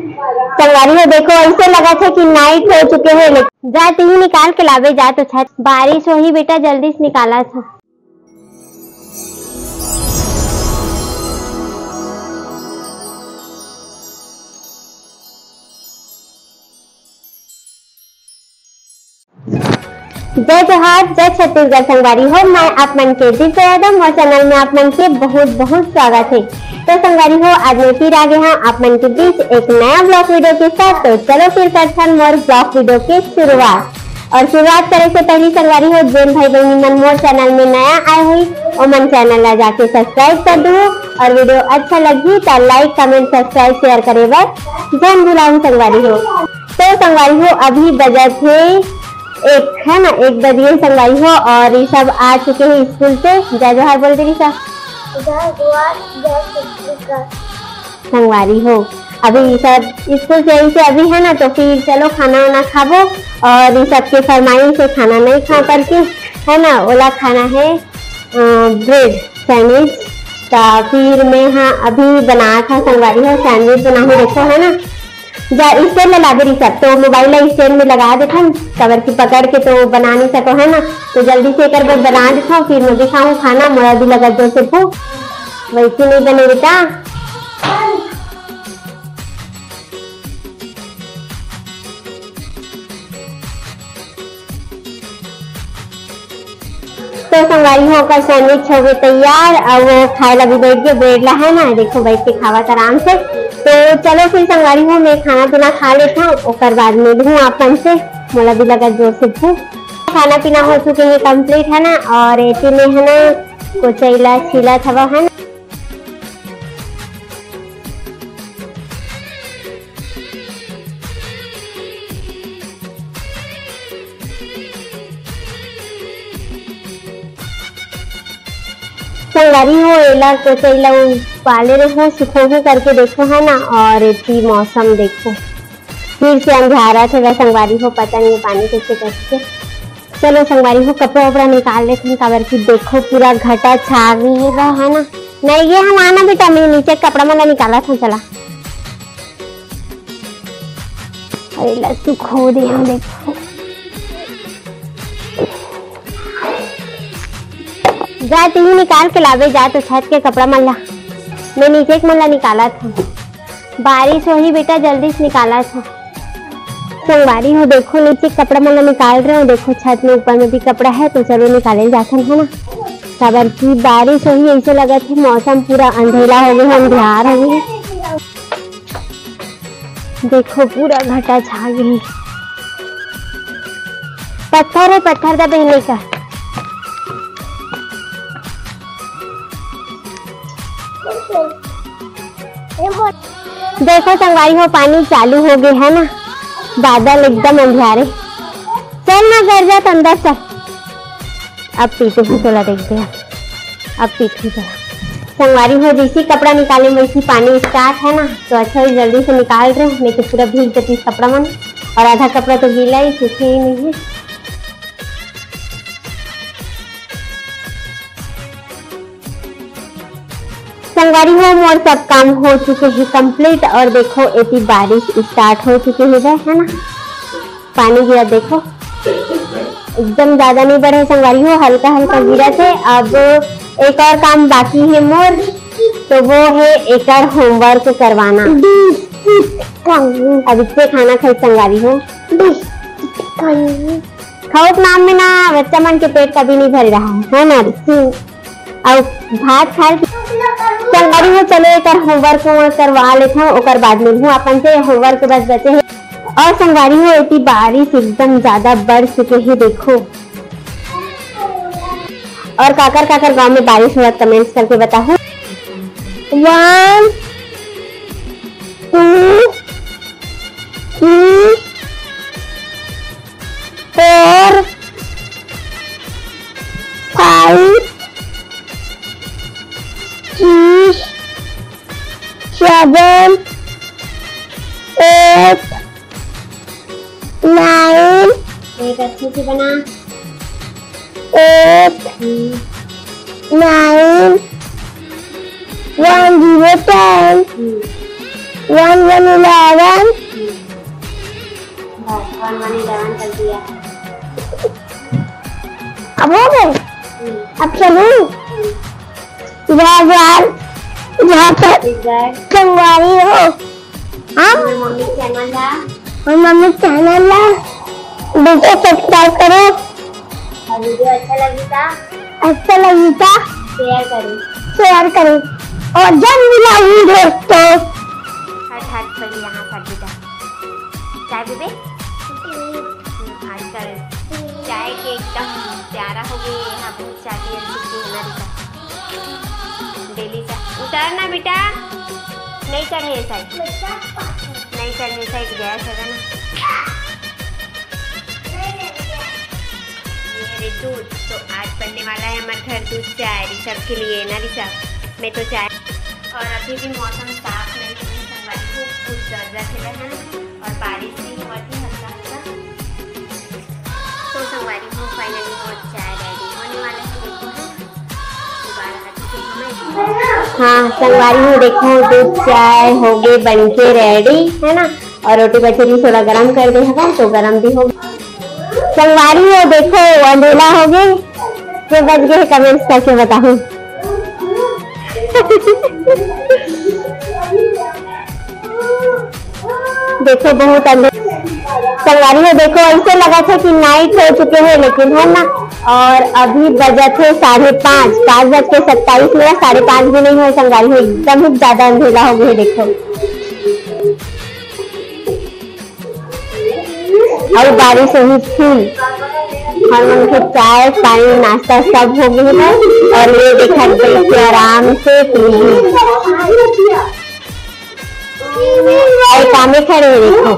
संगवारी हो देखो ऐसे लगा था कि नाइट हो चुके हैं, लेकिन जाते ही निकाल के लावे जा तो छत बारिश हो ही बेटा जल्दी से निकाला था। जय जोहार, जय छत्तीसगढ़। संगवारी हो मैं आप मन के दिव्य यादव और चैनल में आप मन के बहुत बहुत स्वागत है। तो संगवारी हो आज मैं फिर आ गए हैं आप मन के बीच एक नया ब्लॉग वीडियो के साथ। तो चलो फिर करते हैं मोर ब्लॉग वीडियो की शुरुआत। और शुरुआत करे से पहले संगवारी हो जेन भाई बहनी मन मोर चैनल में नया आए हुई और मन चैनल ला जाके सब्सक्राइब कर दो और वीडियो अच्छा लगी तो लाइक कमेंट सब्सक्राइब शेयर करे बर जन भुलाऊं संगवारी हो। तो संगवारी हो अभी बजट है एक है ना 1 बजे संगवारी हो और ये सब आ चुके हैं स्कूल से। जय जोहार बोल दे सब संगवारी हो। अभी सब स्कूल से यही से अभी है ना, तो फिर चलो खाना वाना खाबो और ये सब के फरमाइश से खाना नहीं खा करके है ना ओला खाना है ब्रेड सैंडविच। तो फिर मैं हाँ अभी बना था संगवारी हो सैंडविच बना हूँ देखो है ना। जा स्टैंड में लगा रही सब तो मोबाइल स्टैंड में लगा देता कवर की पकड़ के तो बना नहीं सको है ना, तो जल्दी से कर बना देता हूँ फिर मैं भी खाऊँ खाना। मोड़ा भी लगा जोर से भूख वैसे नहीं बने बेटा। तो संगवारी हो का सैंडविच हो गए तैयार और वो खाए ला भी बैठ गए ब्रेड ला है ना देखो बैठ के खावा आराम से। तो चलो फिर संगवारी हो मैं खाना पीना खा लेता हूँ और बाद में मिलूँ आपन से। मोला भी लगा जोर से भूख। खाना पीना हो चुके हैं कंप्लीट है ना और एटी में है ना कोचैला छीला था है ना। संगवारी हो एला कोचैला पाले रहो सुखो करके देखो है ना। और इतनी मौसम देखो फिर से अंधेरा था संगवारी हो पता नहीं पानी कैसे करके। चलो संगवारी हो कपड़ा वपड़ा निकाल लेते हैं काबर की देखो पूरा घटा छा गई है ना। नहीं ये हम आना बेटा मैं नीचे कपड़ा वाला निकाला था चला। अरे ला सुखो दे हम देखो जाते ही निकाल के लावे जा तो छत के कपड़ा मल्ला मैं नीचे एक मल्ला निकाला था। बारिश हो ही बेटा जल्दी से निकाला था। संगवारी हो देखो नीचे कपड़ा मल्ला निकाल रहे हो देखो छत में ऊपर में भी कपड़ा है तो चलो निकाले जाते है ना। खबर की बारिश हो ही ऐसे लगा था मौसम पूरा अंधेरा हो गया अंधियार हो गई देखो पूरा घटा छा गई। पत्थर है पत्थर का पहले का देखो संगवारी हो पानी चालू हो गए है ना बादल एकदम अंधियारे। चल ना घर जा तो अंदर चल। अब पीछे भूतोला देखते हैं अब पीछे चला। संगवारी हो जैसी कपड़ा निकाले वैसी पानी स्टार्ट है ना तो अच्छा ही जल्दी से निकाल रहे नहीं तो पूरा भीग जाती कपड़ा मन और आधा कपड़ा तो गीला ही सूखे ही नहीं है। संगवारी हो मोर सब काम हो चुके हैं कंप्लीट और देखो इतनी बारिश स्टार्ट हो चुकी है ना। पानी गिरा देखो एकदम ज्यादा नहीं बढ़े संगवारी हो हल्का हल्का गिरा थे। अब एक और काम बाकी है मोर तो वो है एक और होमवर्क करवाना। अब इससे खाना खाई संगवारी हो खाओ नाम में ना बच्चा मन के पेट कभी नहीं भर रहा है ना। और भात खा संगवारी हो चलो एक होमवर्क करवा लेता हूँ और बाद में हूँ अपन से होमवर्क बस बचे है। और संगवारी हो इतनी बारिश एकदम ज्यादा बढ़ चुके हैं देखो। और काकर गांव में बारिश हुआ कमेंट्स करके बताओ। 1 2 3 4 5 6 7 8 9 एक अच्छे से बना 8 9 1 0 10 1 1 11 1 1 11 कर दिया। अब हो गए। अब चलूं यहाँ पर संगवारी हो। मम्मी चैनल ला वीडियो सब्सक्राइब करो और वीडियो अच्छा लगी था शेयर करें और जब मिलाऊंगी दोस्तों। हट पहले यहाँ पर बेटा चाय पीबे। आजकल चाय के एकदम प्यारा हो गई यहाँ पर चाय डेली चाय। उतारना बेटा नहीं चढ़े साइड नहीं चढ़े साइड गैस है ना। मेरे दूध तो आज बनने वाला है मटर दूध चाय ऋषभ के लिए ना ऋषभ। मैं तो चाय और अभी भी मौसम साफ नहीं है संगवारी को कुछ जरूरत है ना और बारिश भी हुआ थी हल्का हल्का। तो संगवारी को फाइनली वो चाय रेडी होने वाला है। देखो हाँ संगवारी हो देखो दूध चाय हो गई बन के रेडी है ना। और रोटी बचेगी थोड़ा गरम कर दे है तो गरम भी हो संगवारी हो। देखो अंधेला हो गई जो बच गए कमेंट्स करके बताऊं। देखो बहुत अंधेरा संगवारी हो। देखो ऐसे लगा था कि नाइट हो चुके हैं लेकिन है ना। और अभी बजा थे 5:30 5:27 मिनट 5:30 भी नहीं हुए संगवारी हो। एकदम ही ज्यादा अंधेरा हो गया देखो। और बारिश हुई फूल और उनके चाय पानी नाश्ता सब हो गई है। और ये देखा देखिए आराम से काम में खड़े हैं देखो।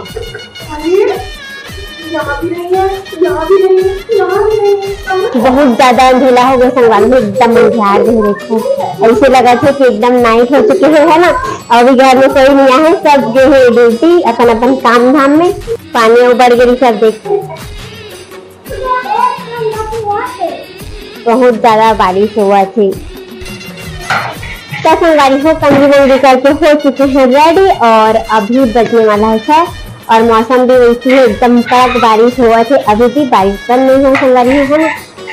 बहुत ज्यादा अंधेला हो गया संगवारी में एकदम अंधियार गए देखो। ऐसे लगा था कि एकदम नाइट हो चुकी है ना। अभी घर में कोई नहीं आया है सब जो है ड्यूटी अपन अपन काम धाम में। पानी उबड़ गई सब देखो। बहुत ज्यादा बारिश हुआ थी। संगवारी हो कंगी वंगी करके हो चुके हैं रेडी और अभी बजने वाला है 6 और मौसम भी वैसी है एकदम कड़क बारिश हुआ थे। अभी भी बारिश बंद नहीं हो संगवारी है ना।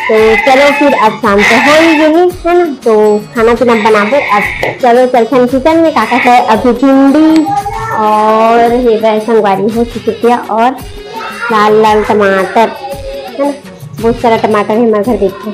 तो चलो फिर अब शाम को हो ही गई है ना। तो खाना पीना बना कर अब चलो चलते किचन में। काका है अभी भिंडी और ये संगवारी हो चुकी है और लाल लाल टमाटर है ना। बहुत सारा टमाटर है हमारे घर देखो।